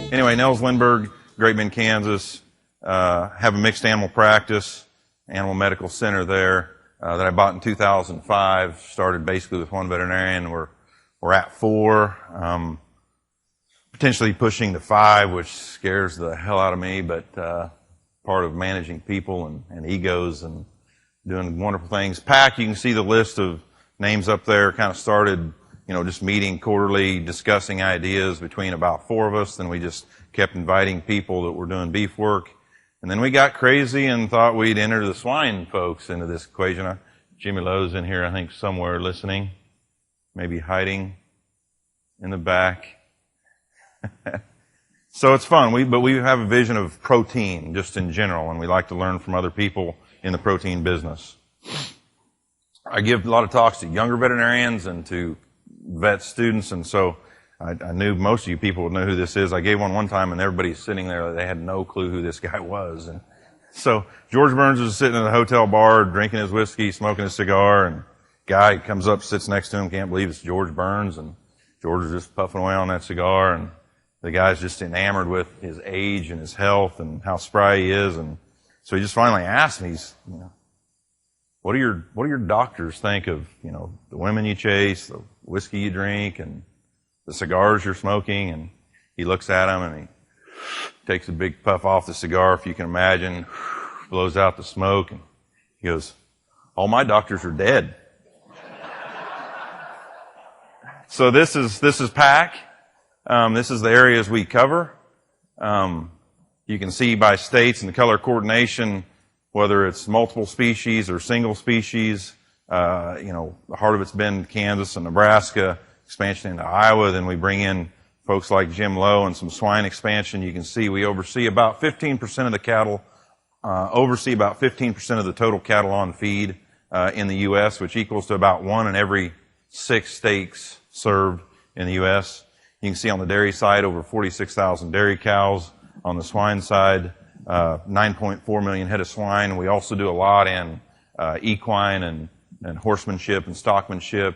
Anyway, Nels Lindberg, Great Bend, Kansas. Have a mixed animal practice, animal medical center there that I bought in 2005. Started basically with one veterinarian. We're at 4, potentially pushing to 5, which scares the hell out of me, but part of managing people and egos and doing wonderful things. PAC, you can see the list of names up there. Kind of started, just meeting quarterly, discussing ideas between about 4 of us. Then we just kept inviting people that were doing beef work. And then we got crazy and thought we'd enter the swine folks into this equation. Jimmy Lowe's in here, I think, somewhere listening, maybe hiding in the back. So it's fun. But we have a vision of protein just in general, and we like to learn from other people in the protein business. I give a lot of talks to younger veterinarians and to vet students, and so I knew most of you people would know who this is. I gave one time, and everybody's sitting there, they had no clue who this guy was. And so George Burns was sitting in the hotel bar, drinking his whiskey, smoking a cigar, and guy comes up, sits next to him, can't believe it's George Burns, and George is just puffing away on that cigar, and the guy's just enamored with his age and his health and how spry he is. And so he just finally asked me, what do your doctors think of, the women you chase, the whiskey you drink, and the cigars you're smoking? And he looks at him and he takes a big puff off the cigar, if you can imagine, blows out the smoke, and he goes, all my doctors are dead. So this is PAC. This is the areas we cover. You can see by states and the color coordination, whether it's multiple species or single species. The heart of it's been Kansas and Nebraska, expansion into Iowa. Then we bring in folks like Jim Lowe and some swine expansion. You can see we oversee about 15% of the cattle, oversee about 15% of the total cattle on feed in the U.S., which equals to about 1 in every 6 states served in the U.S. You can see on the dairy side over 46,000 dairy cows. On the swine side, 9.4 million head of swine. We also do a lot in equine and horsemanship and stockmanship.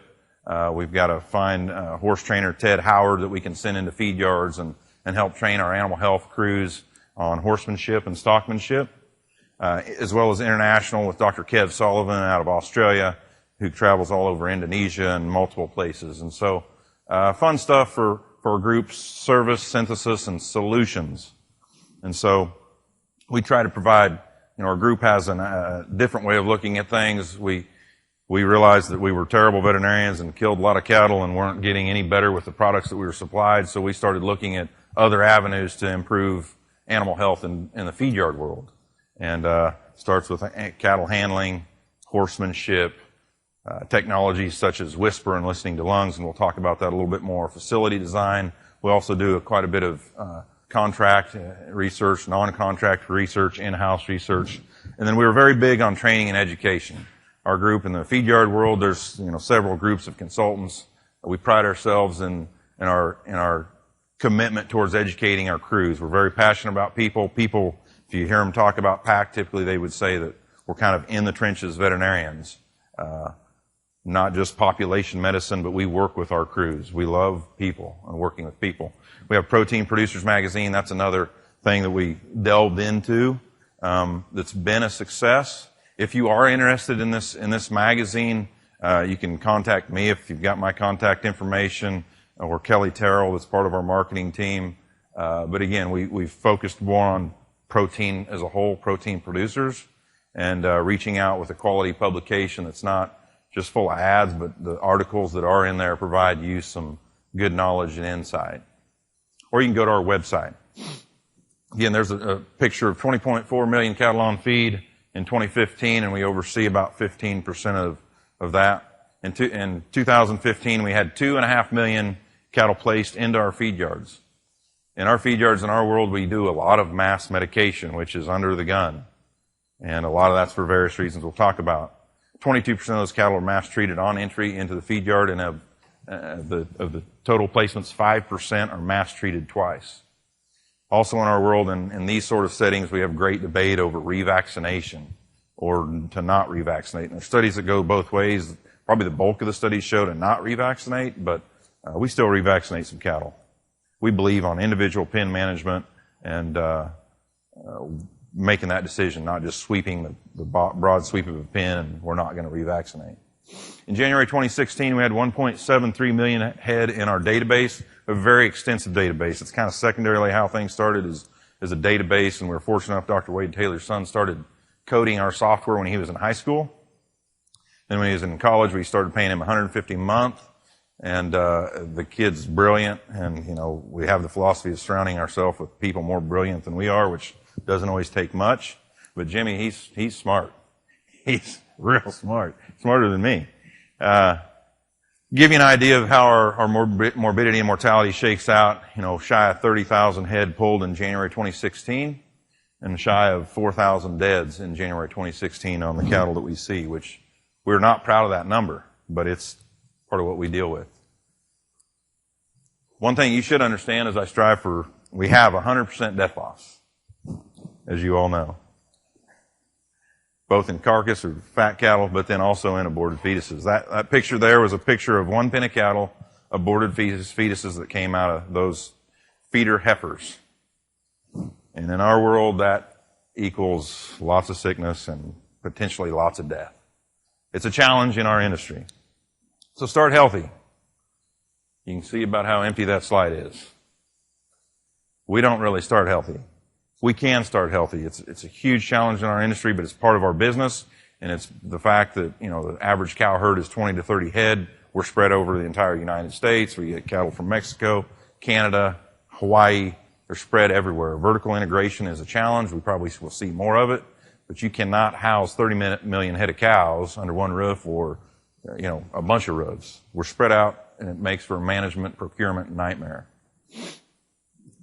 We've got a fine horse trainer, Ted Howard, that we can send into feed yards and help train our animal health crews on horsemanship and stockmanship, as well as international with Dr. Kev Sullivan out of Australia, who travels all over Indonesia and multiple places. And so fun stuff for groups, service, synthesis, and solutions. And so we try to provide, our group has a different way of looking at things. We realized that we were terrible veterinarians and killed a lot of cattle and weren't getting any better with the products that we were supplied, so we started looking at other avenues to improve animal health in the feed yard world. And starts with cattle handling, horsemanship, technologies such as whisper and listening to lungs, and we'll talk about that a little bit more. Facility design. We also do quite a bit of contract research, non-contract research, in-house research. And then we were very big on training and education. Our group in the feed yard world, there's several groups of consultants. We pride ourselves in our commitment towards educating our crews. We're very passionate about people. People, if you hear them talk about PAC, typically they would say that we're kind of in the trenches veterinarians. Not just population medicine, but we work with our crews. We love people and working with people. We have Protein Producers Magazine. That's another thing that we delved into that's been a success. If you are interested in this magazine, you can contact me if you've got my contact information, or Kelly Terrell, that's part of our marketing team. But again, we've focused more on protein as a whole, protein producers, and reaching out with a quality publication that's not just full of ads, but the articles that are in there provide you some good knowledge and insight. Or you can go to our website. Again, there's a picture of 20.4 million cattle on feed in 2015, and we oversee about 15% of that. In 2015, we had 2.5 million cattle placed into our feed yards. In our feed yards in our world, we do a lot of mass medication, which is under the gun. And a lot of that's for various reasons we'll talk about. 22% of those cattle are mass treated on entry into the feed yard, and of the total placements, 5% are mass treated twice. Also in our world, in these sort of settings, we have great debate over revaccination or to not revaccinate. And there's studies that go both ways. Probably the bulk of the studies show to not revaccinate, but we still revaccinate some cattle. we believe on individual pen management and making that decision, not just sweeping the broad sweep of a pen and we're not going to revaccinate. In January 2016, we had 1.73 million head in our database, a very extensive database. It's kind of secondarily how things started as a database, and we were fortunate enough Dr. Wade Taylor's son started coding our software when he was in high school. Then when he was in college, we started paying him $150 a month, and the kid's brilliant, and we have the philosophy of surrounding ourselves with people more brilliant than we are, which doesn't always take much. But Jimmy, he's smart. He's real smart. Smarter than me. Give you an idea of how our morbidity and mortality shakes out. Shy of 30,000 head pulled in January 2016 and shy of 4,000 deaths in January 2016 on the cattle that we see, which we're not proud of that number, but it's part of what we deal with. One thing you should understand is we have 100% death loss, as you all know, both in carcass or fat cattle, but then also in aborted fetuses. That picture there was a picture of one pen of cattle, aborted fetuses that came out of those feeder heifers. And in our world, that equals lots of sickness and potentially lots of death. It's a challenge in our industry. So start healthy. You can see about how empty that slide is. We don't really start healthy. We can start healthy. It's a huge challenge in our industry, but it's part of our business, and it's the fact that, the average cow herd is 20 to 30 head. We're spread over the entire United States. We get cattle from Mexico, Canada, Hawaii. They're spread everywhere. Vertical integration is a challenge. We probably will see more of it, but you cannot house 30 million head of cows under one roof or, a bunch of roofs. We're spread out, and it makes for a management procurement nightmare.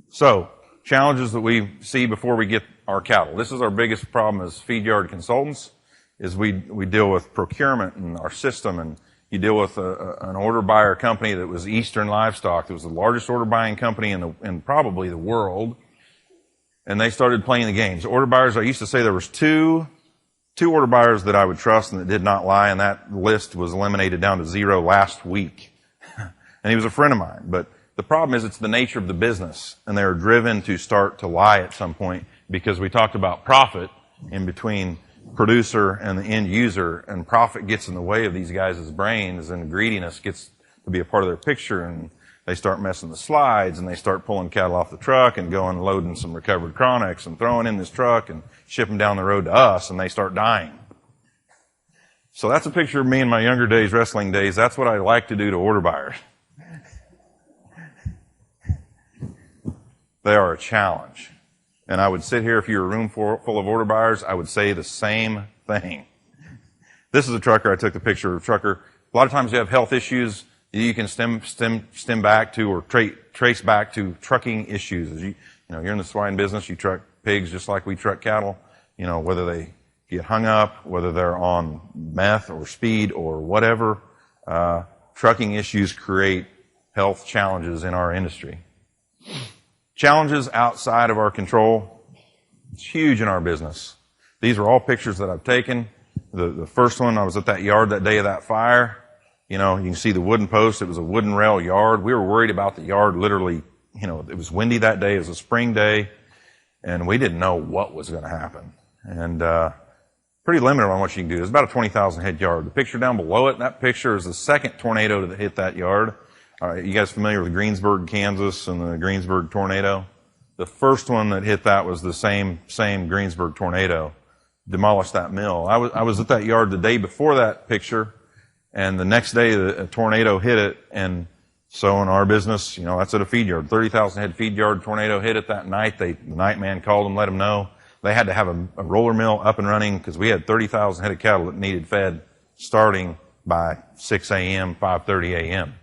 So, challenges that we see before we get our cattle. This is our biggest problem as feed yard consultants, is we deal with procurement and our system, and you deal with an order buyer company that was Eastern Livestock. It was the largest order buying company in probably the world, and they started playing the games. Order buyers, I used to say there was two order buyers that I would trust and that did not lie, and that list was eliminated down to 0 last week. And he was a friend of mine, but the problem is it's the nature of the business, and they're driven to start to lie at some point because we talked about profit in between producer and the end user, and profit gets in the way of these guys' brains, and greediness gets to be a part of their picture, and they start messing the slides, and they start pulling cattle off the truck and going loading some recovered chronics and throwing in this truck and shipping down the road to us, and they start dying. So that's a picture of me in my younger days, wrestling days. That's what I like to do to order buyers. They are a challenge. And I would sit here, if you were a room full of order buyers, I would say the same thing. This is a trucker. I took the picture of a trucker. A lot of times you have health issues you can stem back to or trace back to trucking issues. As you're in the swine business, you truck pigs just like we truck cattle. Whether they get hung up, whether they're on meth or speed or whatever, trucking issues create health challenges in our industry. Challenges outside of our control, it's huge in our business. These are all pictures that I've taken. The first one, I was at that yard that day of that fire. You can see the wooden post. It was a wooden rail yard. We were worried about the yard literally. It was windy that day. It was a spring day, and we didn't know what was going to happen. And pretty limited on what you can do. It's about a 20,000 head yard. The picture down below it, that picture is the second tornado that hit that yard. You guys familiar with Greensburg, Kansas, and the Greensburg tornado? The first one that hit that was the same Greensburg tornado, demolished that mill. I was at that yard the day before that picture, and the next day a tornado hit it. And so in our business, that's at a feed yard, 30,000 head feed yard. Tornado hit it that night. The night man called them, let them know. They had to have a roller mill up and running because we had 30,000 head of cattle that needed fed starting by 6 a.m., 5:30 a.m.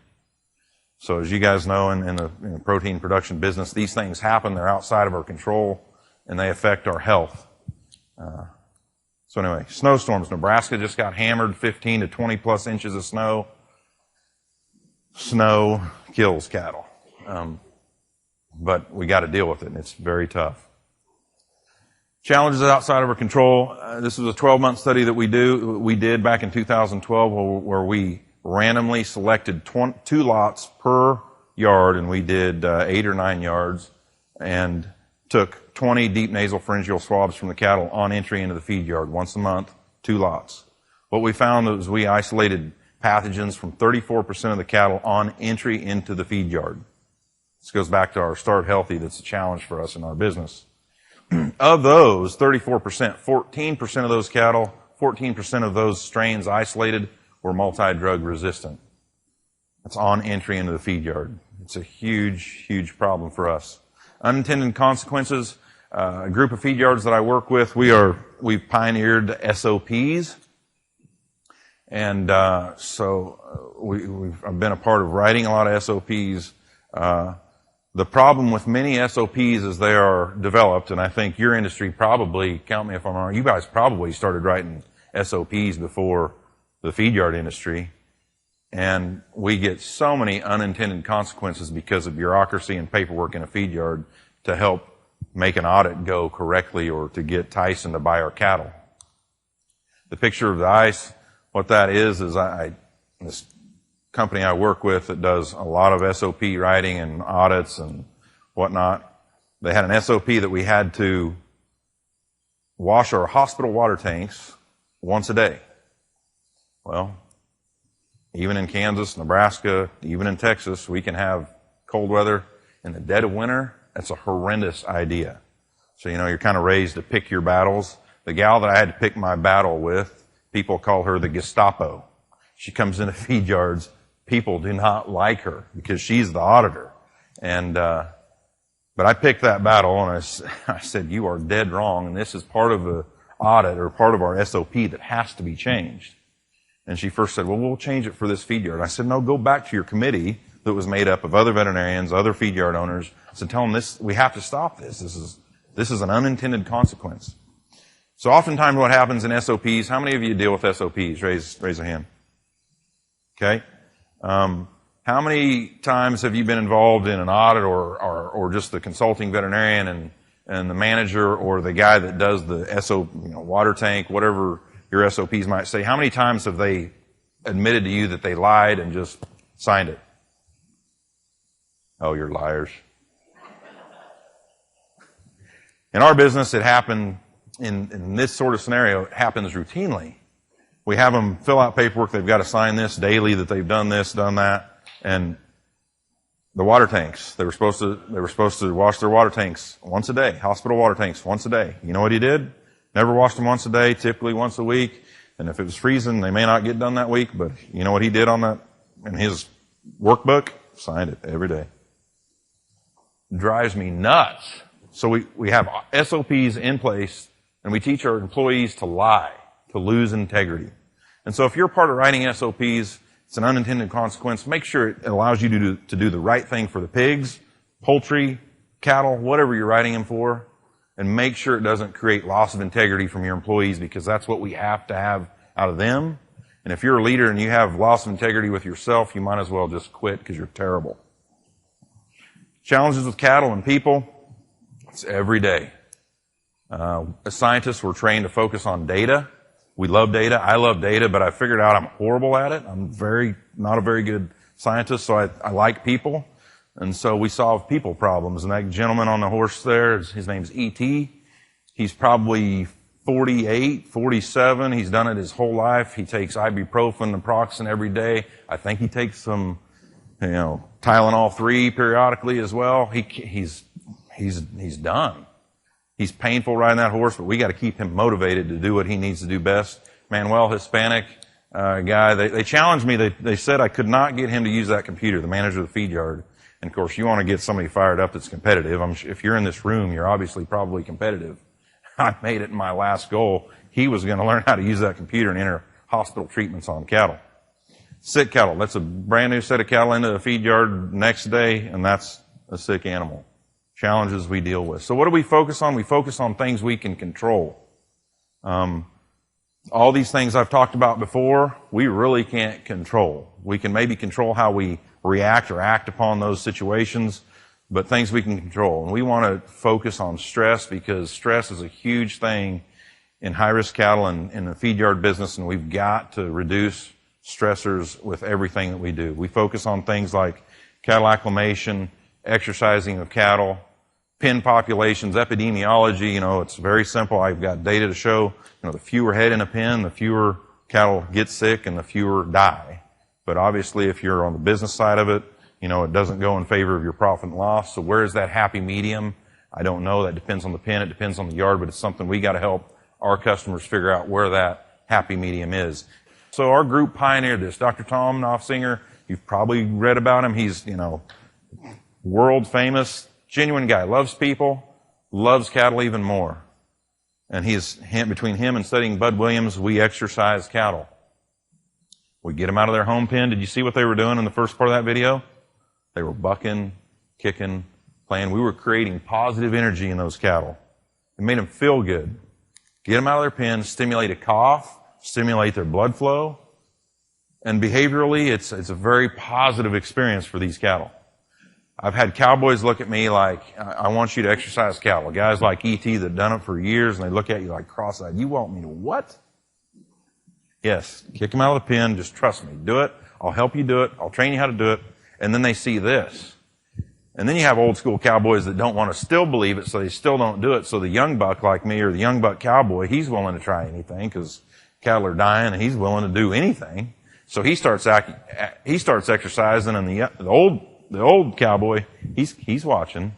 So as you guys know, in the protein production business, these things happen. They're outside of our control, and they affect our health. So anyway, snowstorms. Nebraska just got hammered, 15 to 20 plus inches of snow. Snow kills cattle. But we got to deal with it, and it's very tough. Challenges outside of our control. This was a 12-month study that we did back in 2012 where we randomly selected 2 lots per yard, and we did 8 or 9 yards, and took 20 deep nasal pharyngeal swabs from the cattle on entry into the feed yard once a month, 2 lots. What we found was we isolated pathogens from 34% of the cattle on entry into the feed yard. This goes back to our start healthy. That's a challenge for us in our business. Of those 34%, 14% of those cattle, 14% of those strains isolated were multi-drug resistant. That's on entry into the feed yard. It's a huge, huge problem for us. Unintended consequences. A group of feed yards that I work with, we've pioneered SOPs. And I've been a part of writing a lot of SOPs. The problem with many SOPs is they are developed, and I think your industry probably, count me if I'm wrong, you guys probably started writing SOPs before the feed yard industry. And we get so many unintended consequences because of bureaucracy and paperwork in a feed yard to help make an audit go correctly or to get Tyson to buy our cattle. The picture of the ice, what that is this company I work with that does a lot of SOP writing and audits and whatnot, they had an SOP that we had to wash our hospital water tanks once a day. Well, even in Kansas, Nebraska, even in Texas, we can have cold weather in the dead of winter. That's a horrendous idea. So, you're kind of raised to pick your battles. The gal that I had to pick my battle with, people call her the Gestapo. She comes into feed yards. People do not like her because she's the auditor. But I picked that battle, and I said, you are dead wrong, and this is part of the audit or part of our SOP that has to be changed. And she first said, well, we'll change it for this feed yard. I said, no, go back to your committee that was made up of other veterinarians, other feed yard owners. I said, tell them this, we have to stop this. This is an unintended consequence. So oftentimes what happens in SOPs, how many of you deal with SOPs? Raise a hand. Okay. How many times have you been involved in an audit or just the consulting veterinarian and the manager or the guy that does the SOP, water tank, whatever your SOPs might say? How many times have they admitted to you that they lied and just signed it? Oh, you're liars. In our business, it happened in this sort of scenario, it happens routinely. We have them fill out paperwork. They've got to sign this daily that they've done this, done that. And the water tanks, they were supposed to wash their water tanks once a day, hospital water tanks once a day. You know what he did? Never washed them once a day, typically once a week. And if it was freezing, they may not get done that week, but you know what he did on that in his workbook? Signed it every day. Drives me nuts. So we have SOPs in place, and we teach our employees to lie, to lose integrity. And so if you're part of writing SOPs, it's an unintended consequence. Make sure it allows you to do the right thing for the pigs, poultry, cattle, whatever you're writing them for, and make sure it doesn't create loss of integrity from your employees, because that's what we have to have out of them. And if you're a leader and you have loss of integrity with yourself, you might as well just quit because you're terrible. Challenges with cattle and people, it's every day. As scientists, we're trained to focus on data. We love data. I love data, but I figured out I'm horrible at it. I'm not a very good scientist, so I like people. And so we solve people problems. And that gentleman on the horse there, his name's E.T. He's probably 48, 47. He's done it his whole life. He takes ibuprofen, naproxen every day. I think he takes some, Tylenol 3 periodically as well. He's done. He's painful riding that horse, but we got to keep him motivated to do what he needs to do best. Manuel, Hispanic guy, they challenged me. They said I could not get him to use that computer, the manager of the feed yard. And of course, you want to get somebody fired up that's competitive. If you're in this room, you're obviously probably competitive. I made it my last goal. He was going to learn how to use that computer and enter hospital treatments on cattle. Sick cattle. That's a brand new set of cattle into the feed yard next day, and that's a sick animal. Challenges we deal with. So what do we focus on? We focus on things we can control. All these things I've talked about before, we really can't control. We can maybe control how we react or act upon those situations, but things we can control. And we want to focus on stress, because stress is a huge thing in high-risk cattle and in the feed yard business, and we've got to reduce stressors with everything that we do. We focus on things like cattle acclimation, exercising of cattle, pen populations, epidemiology. It's very simple. I've got data to show, the fewer head in a pen, the fewer cattle get sick and the fewer die. But obviously, if you're on the business side of it, it doesn't go in favor of your profit and loss. So where is that happy medium? I don't know. That depends on the pen. It depends on the yard, but it's something we got to help our customers figure out where that happy medium is. So our group pioneered this. Dr. Tom Knopfsinger, you've probably read about him. He's, world famous, genuine guy, loves people, loves cattle even more. And between him and studying Bud Williams, we exercise cattle. We get them out of their home pen. Did you see what they were doing in the first part of that video? They were bucking, kicking, playing. We were creating positive energy in those cattle. It made them feel good. Get them out of their pen, stimulate a cough, stimulate their blood flow. And behaviorally, it's a very positive experience for these cattle. I've had cowboys look at me like, I want you to exercise cattle. Guys like E.T. that have done it for years, and they look at you like cross-eyed. You want me to what? Yes, kick them out of the pen. Just trust me. Do it. I'll help you do it. I'll train you how to do it. And then they see this. And then you have old school cowboys that don't want to still believe it, so they still don't do it. So the young buck like me or the young buck cowboy, he's willing to try anything because cattle are dying and he's willing to do anything. So he starts exercising, and the old cowboy, he's watching.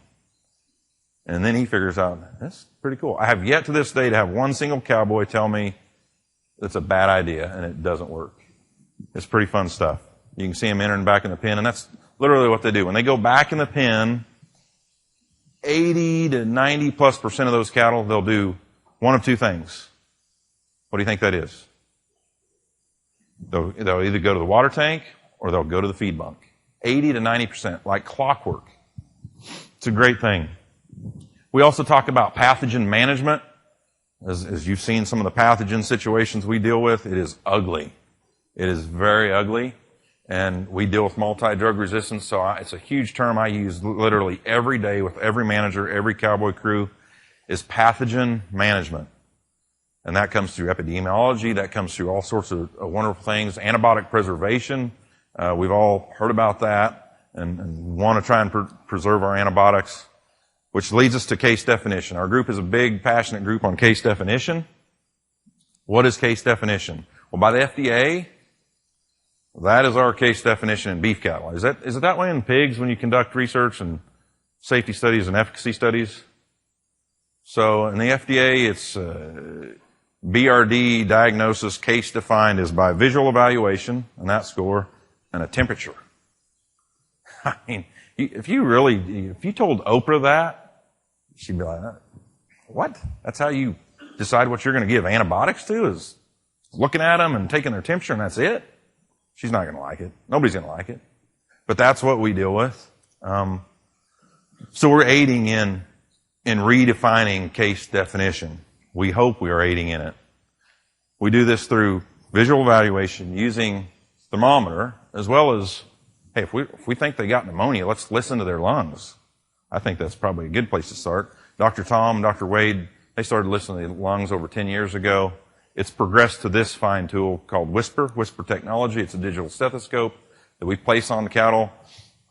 And then he figures out, that's pretty cool. I have yet to this day to have one single cowboy tell me it's a bad idea and it doesn't work. It's pretty fun stuff. You can see them entering back in the pen, and that's literally what they do. When they go back in the pen, 80 to 90+% of those cattle, they'll do one of two things. What do you think that is? They'll either go to the water tank or they'll go to the feed bunk. 80 to 90%, like clockwork. It's a great thing. We also talk about pathogen management. As you've seen some of the pathogen situations we deal with, it is ugly. It is very ugly. And we deal with multi-drug resistance, so it's a huge term I use literally every day with every manager, every cowboy crew, is pathogen management. And that comes through epidemiology, that comes through all sorts of wonderful things. Antibiotic preservation, we've all heard about that and want to try and preserve our antibiotics, which leads us to case definition. Our group is a big, passionate group on case definition. What is case definition? Well, by the FDA, that is our case definition in beef cattle. Is it that way in pigs when you conduct research and safety studies and efficacy studies? So in the FDA, it's BRD diagnosis case defined is by visual evaluation, and that score, and a temperature. I mean, if you told Oprah that, she'd be like, what? That's how you decide what you're going to give antibiotics to, is looking at them and taking their temperature and that's it? She's not going to like it. Nobody's going to like it. But that's what we deal with. So we're aiding in redefining case definition. We hope we are aiding in it. We do this through visual evaluation using thermometer, as well as, hey, if we think they got pneumonia, let's listen to their lungs. I think that's probably a good place to start. Dr. Tom and Dr. Wade, they started listening to the lungs over 10 years ago. It's progressed to this fine tool called Whisper technology. It's a digital stethoscope that we place on the cattle,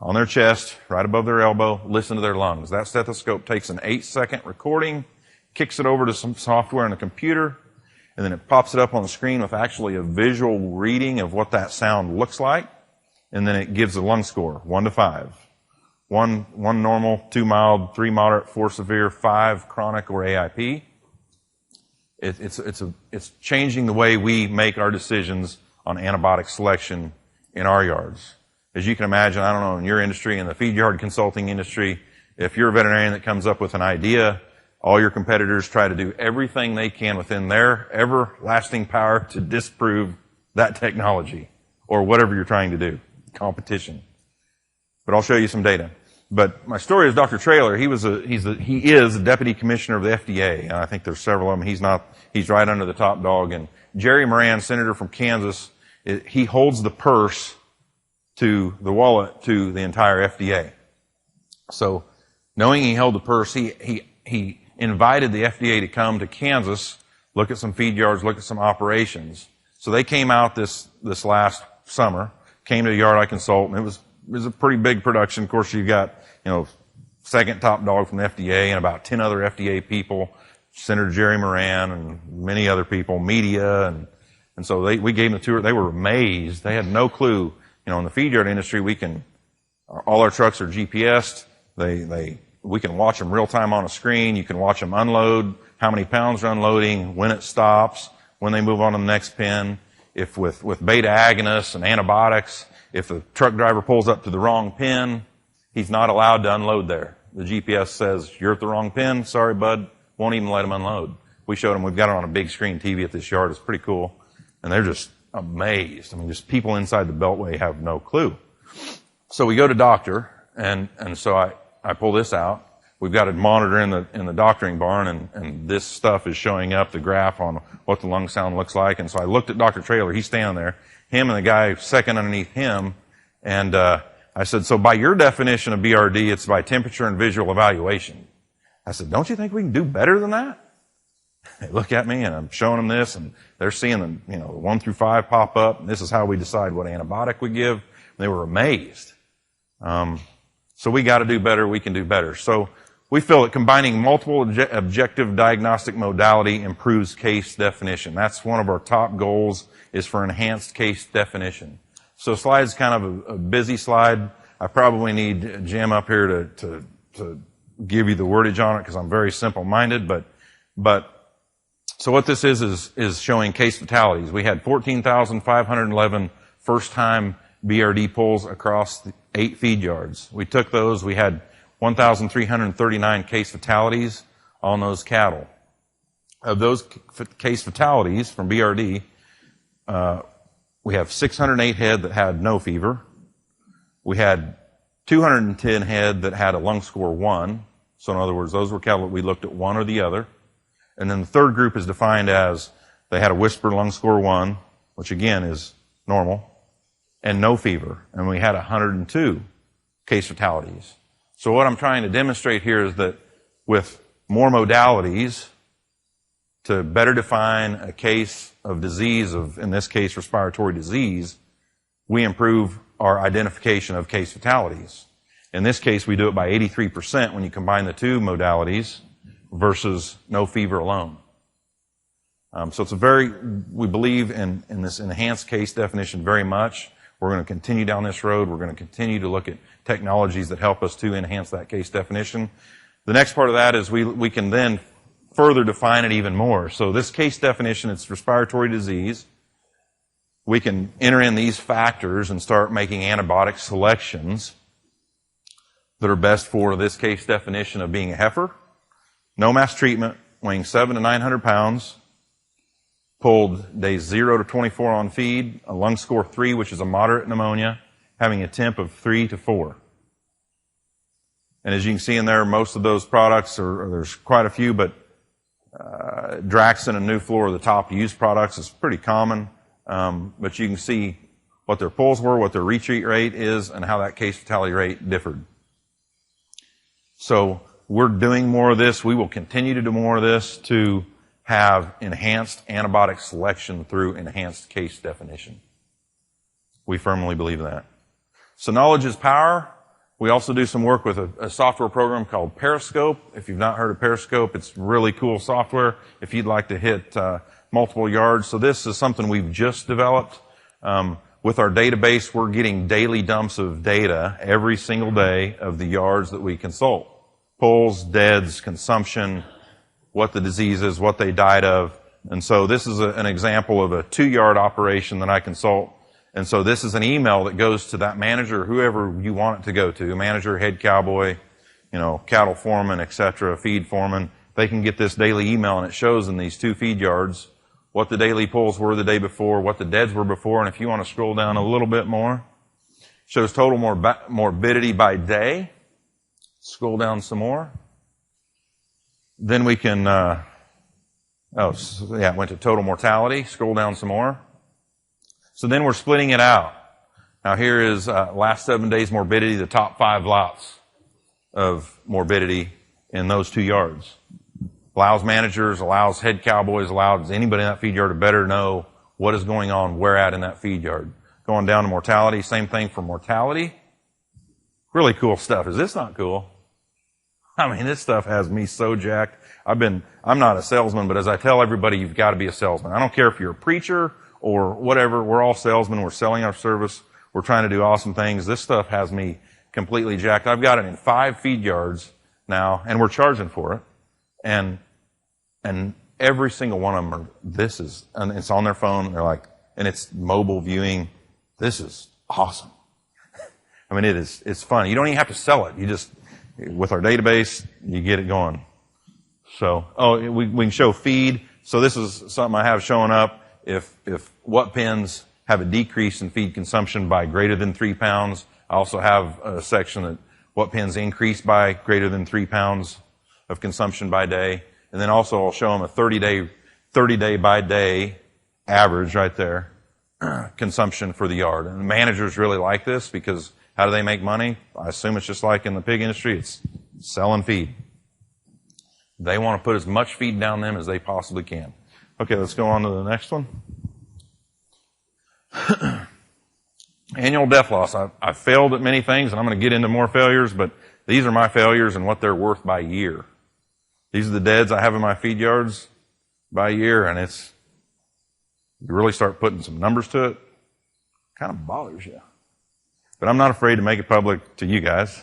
on their chest, right above their elbow, listen to their lungs. That stethoscope takes an 8-second recording, kicks it over to some software in the computer, and then it pops it up on the screen with actually a visual reading of what that sound looks like, and then it gives a lung score, 1 to 5. 1 normal, 2 mild, 3 moderate, 4 severe, 5 chronic or AIP. It's changing the way we make our decisions on antibiotic selection in our yards. As you can imagine, I don't know, in your industry, in the feed yard consulting industry, if you're a veterinarian that comes up with an idea, all your competitors try to do everything they can within their everlasting power to disprove that technology or whatever you're trying to do. Competition. But I'll show you some data. But my story is Dr. Traylor. He is a deputy commissioner of the FDA, and I think there's several of them. He's right under the top dog. And Jerry Moran, senator from Kansas, he holds the purse to the wallet to the entire FDA. So, knowing he held the purse, he invited the FDA to come to Kansas, look at some feed yards, look at some operations. So they came out this last summer, came to a yard I consult, and it was is a pretty big production. Of course, you've got, second top dog from the FDA and about 10 other FDA people, Senator Jerry Moran and many other people, media, and so we gave them the tour. They were amazed. They had no clue. In the feed yard industry, all our trucks are GPSed. We can watch them real time on a screen. You can watch them unload, how many pounds they're unloading, when it stops, when they move on to the next pin. If with beta agonists and antibiotics, if the truck driver pulls up to the wrong pin, he's not allowed to unload there. The GPS says, you're at the wrong pin. Sorry, bud. Won't even let him unload. We showed them. We've got it on a big screen TV at this yard. It's pretty cool. And they're just amazed. Just people inside the Beltway have no clue. So we go to doctor, and so I pull this out. We've got a monitor in the doctoring barn, and this stuff is showing up, the graph on what the lung sound looks like. And so I looked at Dr. Traylor. He's standing there. Him and the guy second underneath him. And I said, so by your definition of BRD, it's by temperature and visual evaluation. I said, don't you think we can do better than that? They look at me, and I'm showing them this, and they're seeing the 1 through 5 pop up, and this is how we decide what antibiotic we give. They were amazed. So we got to do better. We can do better. So we feel that combining multiple objective diagnostic modality improves case definition. That's one of our top goals, is for enhanced case definition. So slide's kind of a busy slide. I probably need Jim up here to give you the wordage on it, because I'm very simple-minded, but so what this is showing case fatalities. We had 14,511 first-time BRD pulls across the 8 feed yards. We took those. We had 1,339 case fatalities on those cattle. Of those case fatalities from BRD, we have 608 head that had no fever. We had 210 head that had a lung score 1. So in other words, those were cattle that we looked at one or the other. And then the third group is defined as they had a whispered lung score 1, which again is normal, and no fever. And we had 102 case fatalities. So what I'm trying to demonstrate here is that with more modalities to better define a case of disease, in this case, respiratory disease, we improve our identification of case fatalities. In this case, we do it by 83% when you combine the two modalities versus no fever alone. So we believe in this enhanced case definition very much. We're going to continue down this road. We're going to continue to look at technologies that help us to enhance that case definition. The next part of that is we can then further define it even more. So this case definition, it's respiratory disease. We can enter in these factors and start making antibiotic selections that are best for this case definition of being a heifer. No mass treatment, weighing 700 to 900 pounds, pulled days 0 to 24 on feed, a lung score 3, which is a moderate pneumonia, having a temp of 3 to 4. And as you can see in there, most of those products, there's quite a few, but Draxxin and Nuflor are the top used products. It's pretty common, but you can see what their pulls were, what their retreat rate is, and how that case fatality rate differed. So we're doing more of this. We will continue to do more of this to have enhanced antibiotic selection through enhanced case definition. We firmly believe that. So knowledge is power. We also do some work with a software program called Periscope. If you've not heard of Periscope, it's really cool software if you'd like to hit multiple yards. So this is something we've just developed. With our database, we're getting daily dumps of data every single day of the yards that we consult. Pulls, deads, consumption, what the disease is, what they died of. And so this is an example of a 2-yard operation that I consult. And so this is an email that goes to that manager, whoever you want it to go to, manager, head cowboy, cattle foreman, etc., feed foreman. They can get this daily email, and it shows in these 2 feed yards what the daily pulls were the day before, what the deads were before. And if you want to scroll down a little bit more, it shows total morbidity by day. Scroll down some more. Then we can, it went to total mortality. Scroll down some more. So then we're splitting it out. Now here is last 7 days morbidity, the top 5 lots of morbidity in those 2 yards. Allows managers, allows head cowboys, allows anybody in that feed yard to better know what is going on, where at in that feed yard. Going down to mortality, same thing for mortality. Really cool stuff. Is this not cool? I mean, this stuff has me so jacked. I'm not a salesman, but as I tell everybody, you've got to be a salesman. I don't care if you're a preacher or whatever. We're all salesmen. We're selling our service. We're trying to do awesome things. This stuff has me completely jacked. I've got it in 5 feed yards now, and we're charging for it. And every single one of them and it's on their phone. They're like, and it's mobile viewing. This is awesome. I mean, it's fun. You don't even have to sell it. You just, with our database, you get it going. So, we can show feed. So this is something I have showing up. If what pens have a decrease in feed consumption by greater than 3 pounds, I also have a section that what pens increase by greater than 3 pounds of consumption by day. And then also I'll show them a 30-day by day average right there, consumption for the yard. And the managers really like this because how do they make money? I assume it's just like in the pig industry. It's selling feed. They want to put as much feed down them as they possibly can. Okay, let's go on to the next one. Annual death loss. I've failed at many things, and I'm going to get into more failures, but these are my failures and what they're worth by year. These are the deads I have in my feed yards by year, and you really start putting some numbers to it, kind of bothers you. But I'm not afraid to make it public to you guys,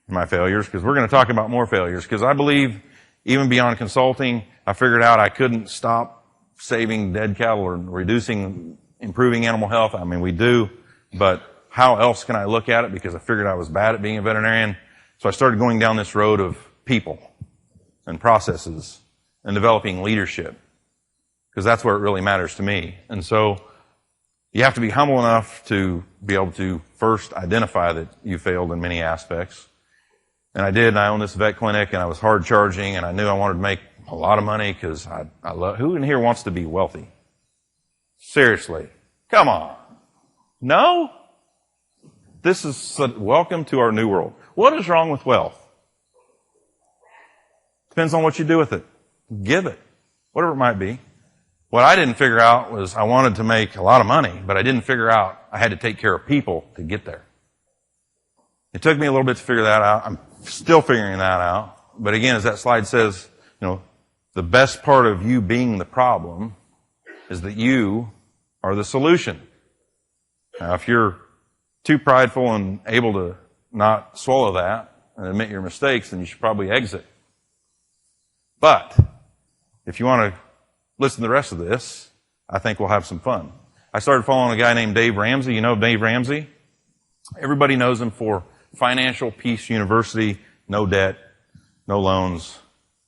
my failures, because we're going to talk about more failures, because I believe even beyond consulting, I figured out I couldn't stop saving dead cattle or improving animal health. I mean, we do, but how else can I look at it? Because I figured I was bad at being a veterinarian. So I started going down this road of people and processes and developing leadership, because that's where it really matters to me. And so you have to be humble enough to be able to first identify that you failed in many aspects. And I did, and I owned this vet clinic, and I was hard charging, and I knew I wanted to make a lot of money because I love, who in here wants to be wealthy? Seriously. Come on. No? This is, welcome to our new world. What is wrong with wealth? Depends on what you do with it. Give it. Whatever it might be. What I didn't figure out was I wanted to make a lot of money, but I didn't figure out I had to take care of people to get there. It took me a little bit to figure that out. I'm still figuring that out. But again, as that slide says, the best part of you being the problem is that you are the solution. Now, if you're too prideful and able to not swallow that and admit your mistakes, then you should probably exit. But if you want to listen to the rest of this, I think we'll have some fun. I started following a guy named Dave Ramsey. You know Dave Ramsey? Everybody knows him for Financial Peace University, no debt, no loans,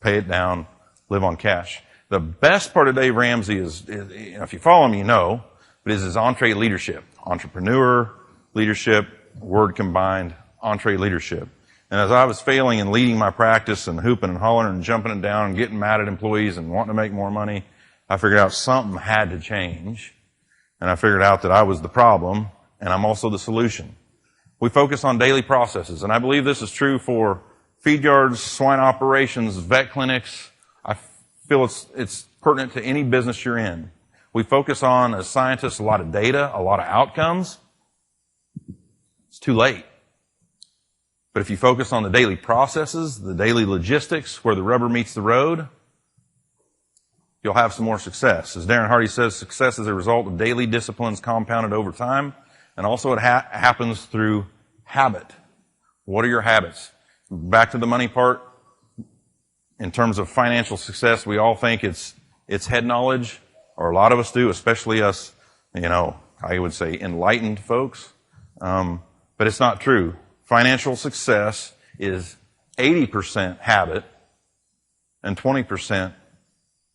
pay it down, live on cash. The best part of Dave Ramsey is if you follow him, you know, but is his entree leadership. Entrepreneur, leadership, word combined, entree leadership. And as I was failing and leading my practice and hooping and hollering and jumping it down and getting mad at employees and wanting to make more money, I figured out something had to change. And I figured out that I was the problem and I'm also the solution. We focus on daily processes, and I believe this is true for feed yards, swine operations, vet clinics. I feel it's pertinent to any business you're in. We focus on, as scientists, a lot of data, a lot of outcomes. It's too late. But if you focus on the daily processes, the daily logistics, where the rubber meets the road, you'll have some more success. As Darren Hardy says, success is a result of daily disciplines compounded over time. And also it happens through habit. What are your habits? Back to the money part. In terms of financial success, we all think it's head knowledge, or a lot of us do, especially us, I would say enlightened folks. But it's not true. Financial success is 80% habit and 20%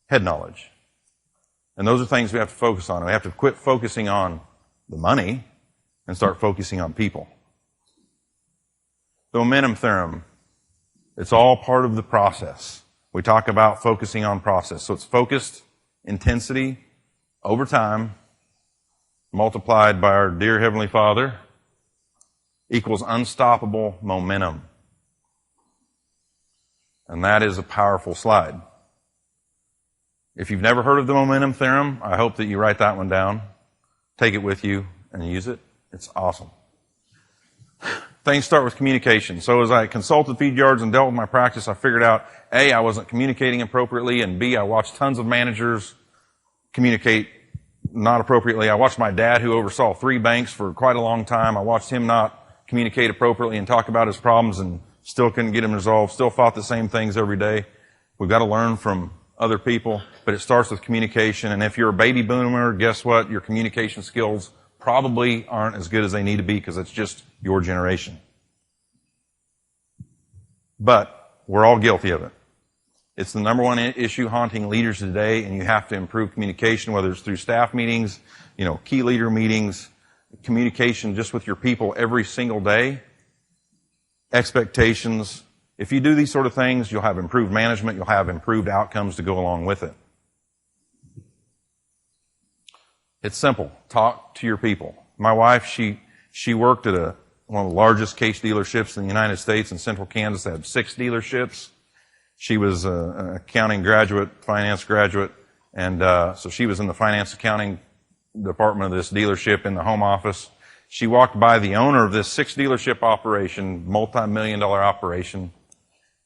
head knowledge. And those are things we have to focus on. We have to quit focusing on the money and start focusing on people. The momentum theorem, it's all part of the process. We talk about focusing on process. So it's focused intensity over time multiplied by our dear Heavenly Father equals unstoppable momentum. And that is a powerful slide. If you've never heard of the momentum theorem, I hope that you write that one down, take it with you, and use it. It's awesome. things start with communication. So as I consulted feed yards and dealt with my practice, I figured out, A, I wasn't communicating appropriately, and B, I watched tons of managers communicate not appropriately. I watched my dad, who oversaw 3 banks for quite a long time. I watched him not communicate appropriately and talk about his problems and still couldn't get them resolved, still fought the same things every day. We've got to learn from other people, but it starts with communication. And if you're a baby boomer, guess what? Your communication skills probably aren't as good as they need to be because it's just your generation. But we're all guilty of it. It's the number one issue haunting leaders today, and you have to improve communication, whether it's through staff meetings, key leader meetings, communication just with your people every single day, expectations. If you do these sort of things, you'll have improved management, you'll have improved outcomes to go along with it. It's simple. Talk to your people. My wife, she worked at one of the largest case dealerships in the United States in central Kansas. They had 6 dealerships. She was an accounting graduate, finance graduate, and so she was in the finance accounting department of this dealership in the home office. She walked by the owner of this 6 dealership operation, multi-million-dollar operation,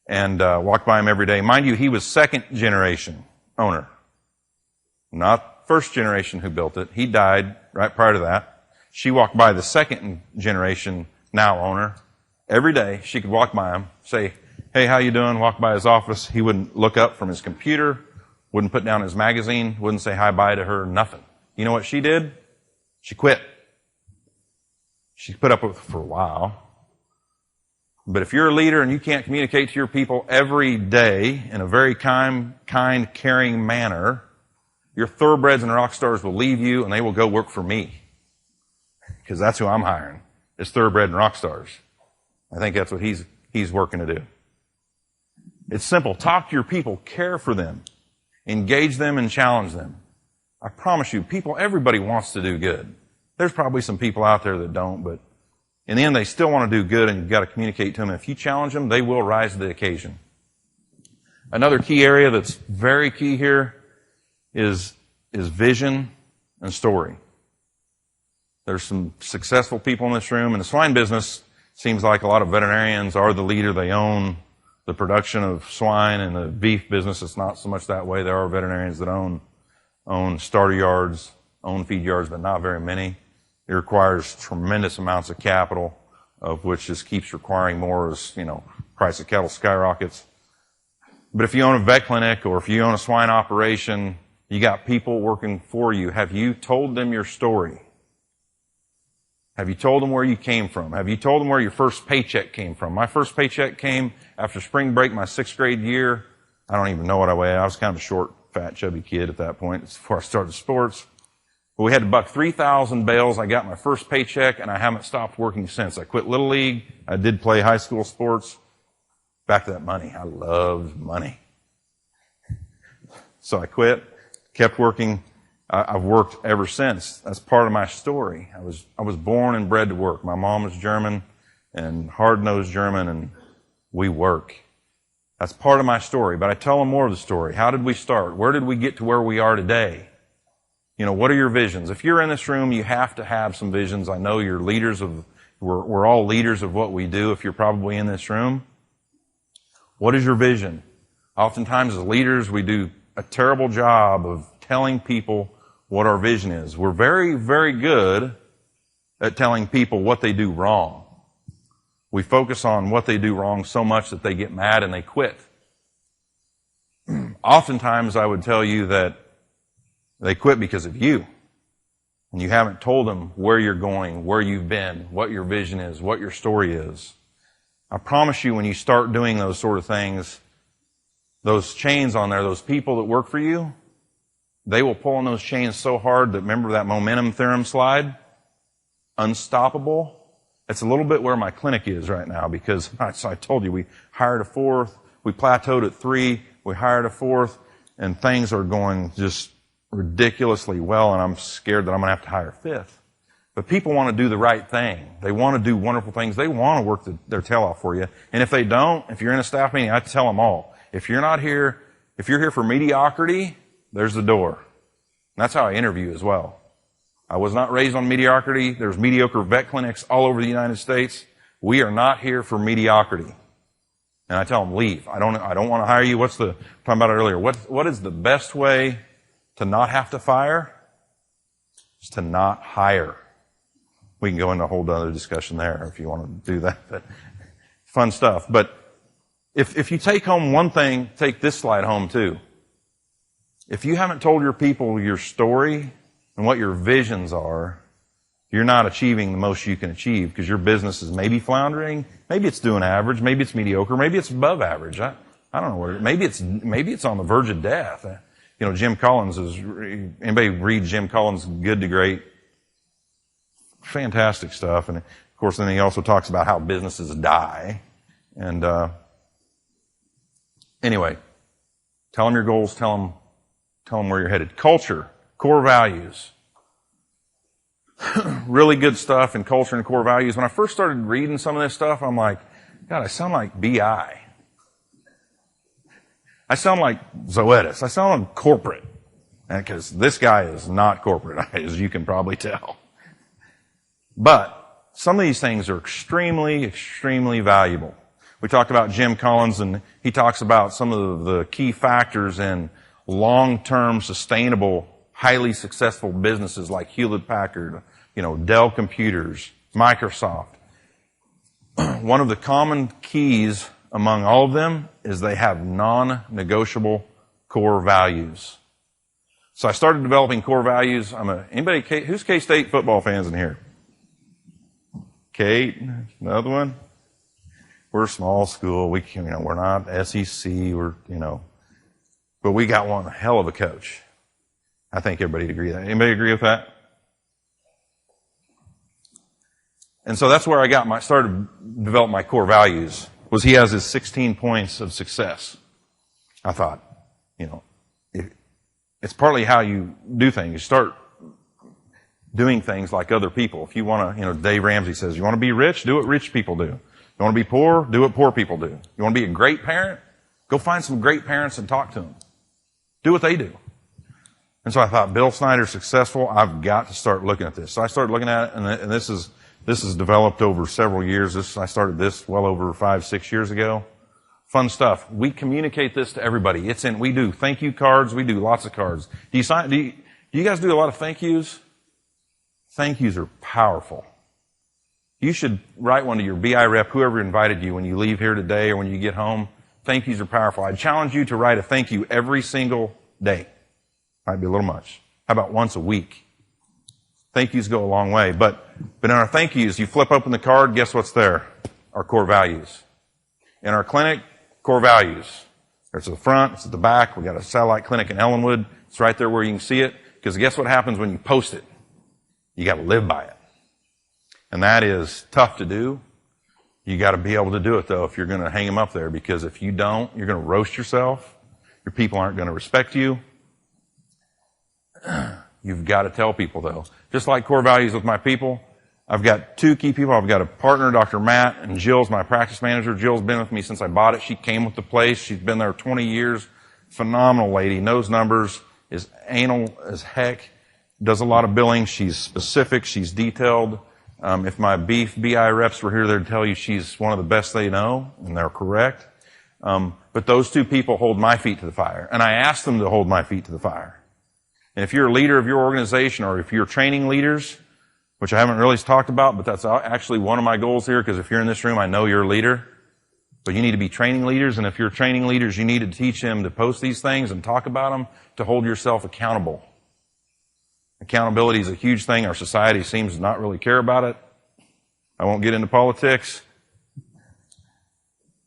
and walked by him every day. Mind you, he was 2nd generation owner, not 1st generation who built it. He died right prior to that. She walked by the 2nd generation now owner. Every day she could walk by him, say, "Hey, how you doing?" Walk by his office. He wouldn't look up from his computer, wouldn't put down his magazine, wouldn't say hi-bye to her, nothing. You know what she did? She quit. She put up with it for a while. But if you're a leader and you can't communicate to your people every day in a very kind, caring manner, your thoroughbreds and rock stars will leave you and they will go work for me. Because that's who I'm hiring, is thoroughbred and rock stars. I think that's what he's working to do. It's simple. Talk to your people. Care for them. Engage them and challenge them. I promise you, everybody wants to do good. There's probably some people out there that don't, but in the end, they still want to do good, and you've got to communicate to them. If you challenge them, they will rise to the occasion. Another key area that's very key here is vision and story. There's some successful people in this room. In the swine business, it seems like a lot of veterinarians are the leader. They own the production of swine. In the beef business, it's not so much that way. There are veterinarians that own starter yards, own feed yards, but not very many. It requires tremendous amounts of capital, of which just keeps requiring more as, price of cattle skyrockets. But if you own a vet clinic or if you own a swine operation, you got people working for you. Have you told them your story? Have you told them where you came from? Have you told them where your first paycheck came from? My first paycheck came after spring break, my 6th grade year. I don't even know what I weighed. I was kind of a short, fat, chubby kid at that point. It's before I started sports. But we had to buck 3,000 bales. I got my first paycheck, and I haven't stopped working since. I quit Little League. I did play high school sports. Back to that money. I loved money. So I quit, kept working. I've worked ever since. That's part of my story. I was born and bred to work. My mom was German and hard-nosed German, and we work. That's part of my story. But I tell them more of the story. How did we start? Where did we get to where we are today? What are your visions? If you're in this room, you have to have some visions. I know you're leaders we're all leaders of what we do if you're probably in this room. What is your vision? Oftentimes as leaders, we do a terrible job of telling people what our vision is. We're very, very good at telling people what they do wrong. We focus on what they do wrong so much that they get mad and they quit. Oftentimes I would tell you that they quit because of you. And you haven't told them where you're going, where you've been, what your vision is, what your story is. I promise you, when you start doing those sort of things, those chains on there, those people that work for you, they will pull on those chains so hard that, remember that momentum theorem slide? Unstoppable. It's a little bit where my clinic is right now, because I told you, we hired a 4th, we plateaued at 3, we hired a 4th, and things are going just ridiculously well, and I'm scared that I'm going to have to hire a 5th. But people want to do the right thing. They want to do wonderful things. They want to work their tail off for you. And if they don't, if you're in a staff meeting, I tell them all, if you're here for mediocrity, there's the door. And that's how I interview as well. I was not raised on mediocrity. There's mediocre vet clinics all over the United States. We are not here for mediocrity. And I tell them, leave. I don't want to hire you. Talking about it earlier. What is the best way to not have to fire? It's to not hire. We can go into a whole other discussion there if you want to do that. But fun stuff. But if you take home one thing, take this slide home too. If you haven't told your people your story and what your visions are, you're not achieving the most you can achieve because your business is maybe floundering. Maybe it's doing average. Maybe it's mediocre. Maybe it's above average. I don't know what maybe it's on the verge of death. Jim Collins anybody read Jim Collins' Good to Great? Fantastic stuff. And of course, then he also talks about how businesses die. And, anyway, tell them your goals. Tell them where you're headed. Culture, core values. Really good stuff in culture and core values. When I first started reading some of this stuff, I'm like, God, I sound like BI. I sound like Zoetis. I sound like corporate. Because this guy is not corporate, as you can probably tell. But some of these things are extremely, extremely valuable. We talked about Jim Collins, and he talks about some of the key factors in long-term, sustainable, highly successful businesses like Hewlett-Packard, Dell Computers, Microsoft. One of the common keys among all of them is they have non-negotiable core values. So I started developing core values. Who's K-State football fans in here? Kate, another one? We're a small school. We're not SEC. But we got one hell of a coach. I think everybody'd agree with that. Anybody agree with that? And so that's where I started to develop my core values, was he has his 16 points of success. I thought, it's partly how you do things. You start doing things like other people. If you want to, Dave Ramsey says, you want to be rich, do what rich people do. You want to be poor, do what poor people do. You want to be a great parent, go find some great parents and talk to them. Do what they do. And so I thought, Bill Snyder's successful. I've got to start looking at this. So I started looking at it, and this is developed over several years. I started this well over 5-6 years ago. Fun stuff. We communicate this to everybody. We do thank you cards. We do lots of cards. Do you guys do a lot of thank yous? Thank yous are powerful. You should write one to your BI rep, whoever invited you, when you leave here today or when you get home. Thank yous are powerful. I challenge you to write a thank you every single day. Might be a little much. How about once a week? Thank yous go a long way. But in our thank yous, you flip open the card, guess what's there? Our core values. In our clinic, core values. It's at the front, it's at the back. We got a satellite clinic in Ellenwood. It's right there where you can see it. Because guess what happens when you post it? You got to live by it. And that is tough to do. You got to be able to do it, though, if you're going to hang them up there. Because if you don't, you're going to roast yourself. Your people aren't going to respect you. You've got to tell people, though. Just like core values with my people, I've got 2 key people. I've got a partner, Dr. Matt, and Jill's my practice manager. Jill's been with me since I bought it. She came with the place. She's been there 20 years. Phenomenal lady. Knows numbers. Is anal as heck. Does a lot of billing. She's specific. She's detailed. If my BI reps were here, they'd tell you she's one of the best they know, and they're correct. But those 2 people hold my feet to the fire. And I ask them to hold my feet to the fire. And if you're a leader of your organization, or if you're training leaders, which I haven't really talked about, but that's actually one of my goals here, because if you're in this room, I know you're a leader. But you need to be training leaders, and if you're training leaders, you need to teach them to post these things and talk about them, to hold yourself accountable. Accountability is a huge thing. Our society seems to not really care about it. I won't get into politics.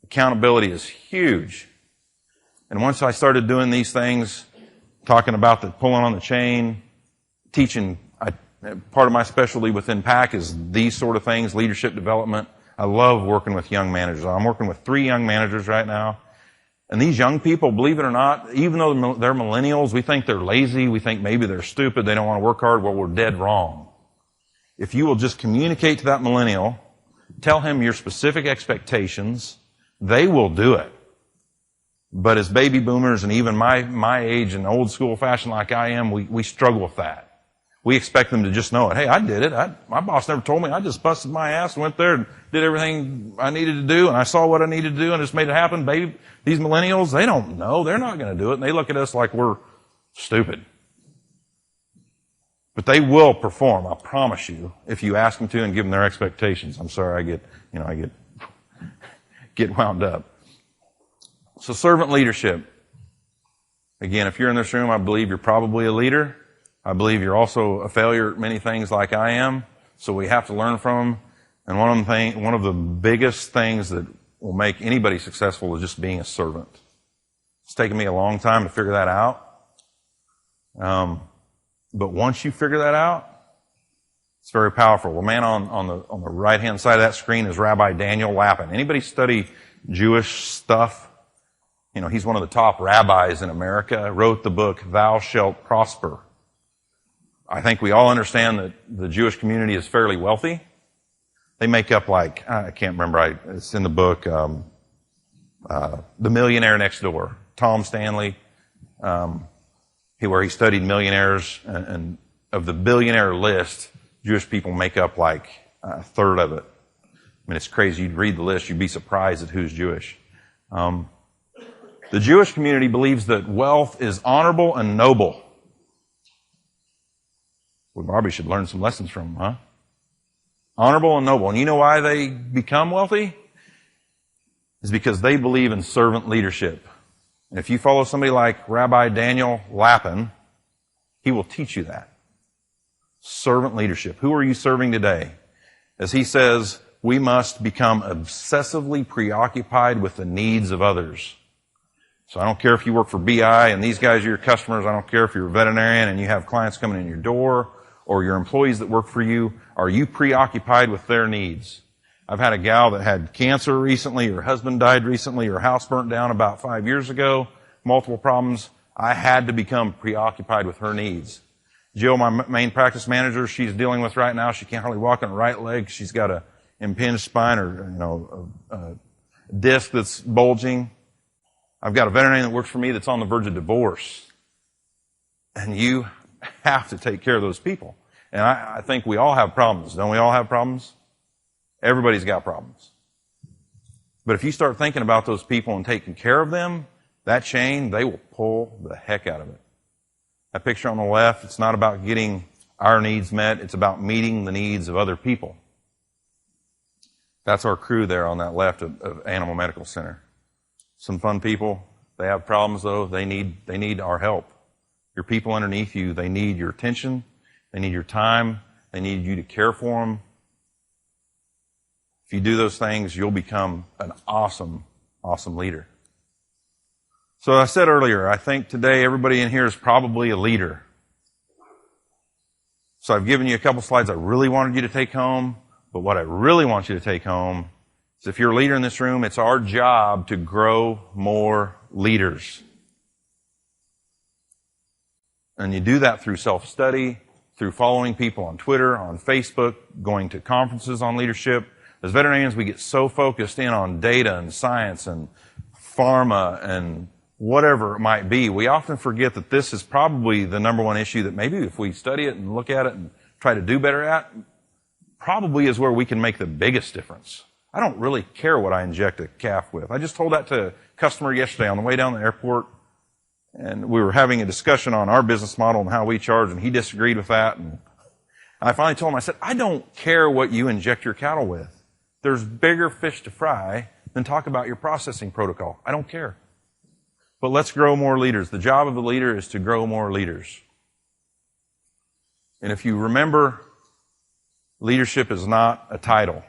Accountability is huge. And once I started doing these things, talking about the pulling on the chain, teaching, part of my specialty within PAC is these sort of things, leadership development. I love working with young managers. I'm working with 3 young managers right now. And these young people, believe it or not, even though they're millennials, we think they're lazy, we think maybe they're stupid, they don't want to work hard. Well, we're dead wrong. If you will just communicate to that millennial, tell him your specific expectations, they will do it. But as baby boomers and even my age and old school fashion like I am, we struggle with that. We expect them to just know it. Hey, I did it. My boss never told me. I just busted my ass and went there and did everything I needed to do, and I saw what I needed to do and just made it happen. Baby, these millennials, they don't know. They're not going to do it, and they look at us like we're stupid. But they will perform, I promise you, if you ask them to and give them their expectations. I'm sorry, I get wound up. So servant leadership. Again, if you're in this room, I believe you're probably a leader. I believe you're also a failure at many things like I am. So we have to learn from them. And one of the biggest things that will make anybody successful is just being a servant. It's taken me a long time to figure that out. But once you figure that out, it's very powerful. The man on the right-hand side of that screen is Rabbi Daniel Lapin. Anybody study Jewish stuff? You know, he's one of the top rabbis in America. Wrote the book, Thou Shalt Prosper. I think we all understand that the Jewish community is fairly wealthy. They make up like, I can't remember, it's in the book, The Millionaire Next Door. Tom Stanley, where he studied millionaires, and of the billionaire list, Jewish people make up like a third of it. I mean, it's crazy. You'd read the list, you'd be surprised at who's Jewish. The Jewish community believes that wealth is honorable and noble. We probably should learn some lessons from them, huh? Honorable and noble. And you know why they become wealthy? It's because they believe in servant leadership. And if you follow somebody like Rabbi Daniel Lapin, he will teach you that. Servant leadership. Who are you serving today? As he says, we must become obsessively preoccupied with the needs of others. So I don't care if you work for BI and these guys are your customers. I don't care if you're a veterinarian and you have clients coming in your door, or your employees that work for you. Are you preoccupied with their needs? I've had a gal that had cancer recently, her husband died recently, her house burnt down about 5 years ago, multiple problems. I had to become preoccupied with her needs. Jill, my main practice manager, she's dealing with right now. She can't hardly walk on her right leg. She's got a impinged spine, or a disc that's bulging. I've got a veterinarian that works for me that's on the verge of divorce. And you have to take care of those people. And I think we all have problems. Don't we all have problems? Everybody's got problems. But if you start thinking about those people and taking care of them, that chain, they will pull the heck out of it. That picture on the left, it's not about getting our needs met. It's about meeting the needs of other people. That's our crew there on that left of Animal Medical Center. Some fun people. They have problems, though. They need our help. Your people underneath you, they need your attention. They need your time. They need you to care for them. If you do those things, you'll become an awesome, awesome leader. So I said earlier, I think today everybody in here is probably a leader. So I've given you a couple slides I really wanted you to take home, but what I really want you to take home is if you're a leader in this room, it's our job to grow more leaders. And you do that through self-study, through following people on Twitter, on Facebook, going to conferences on leadership. As veterinarians, we get so focused in on data and science and pharma and whatever it might be, we often forget that this is probably the number one issue that maybe if we study it and look at it and try to do better at, probably is where we can make the biggest difference. I don't really care what I inject a calf with. I just told that to a customer yesterday on the way down the airport, and we were having a discussion on our business model and how we charge, and he disagreed with that. And I finally told him, I said, I don't care what you inject your cattle with. There's bigger fish to fry than talk about your processing protocol. I don't care. But let's grow more leaders. The job of a leader is to grow more leaders. And if you remember, leadership is not a title.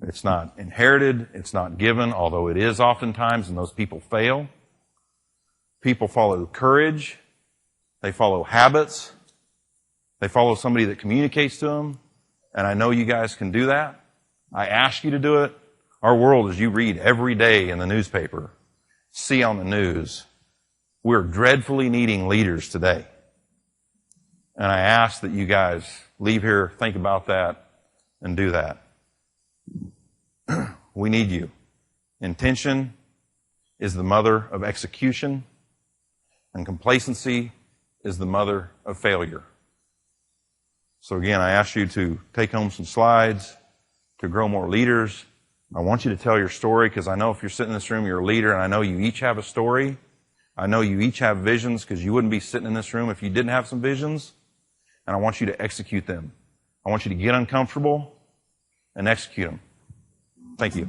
It's not inherited. It's not given, although it is oftentimes, and those people fail. People follow courage. They follow habits. They follow somebody that communicates to them. And I know you guys can do that. I ask you to do it. Our world, as you read every day in the newspaper, see on the news, we're dreadfully needing leaders today. And I ask that you guys leave here, think about that, and do that. We need you. Intention is the mother of execution, and complacency is the mother of failure. So again, I asked you to take home some slides to grow more leaders. I want you to tell your story, because I know if you're sitting in this room, you're a leader, and I know you each have a story. I know you each have visions, because you wouldn't be sitting in this room if you didn't have some visions. And I want you to execute them. I want you to get uncomfortable and execute them. Thank you.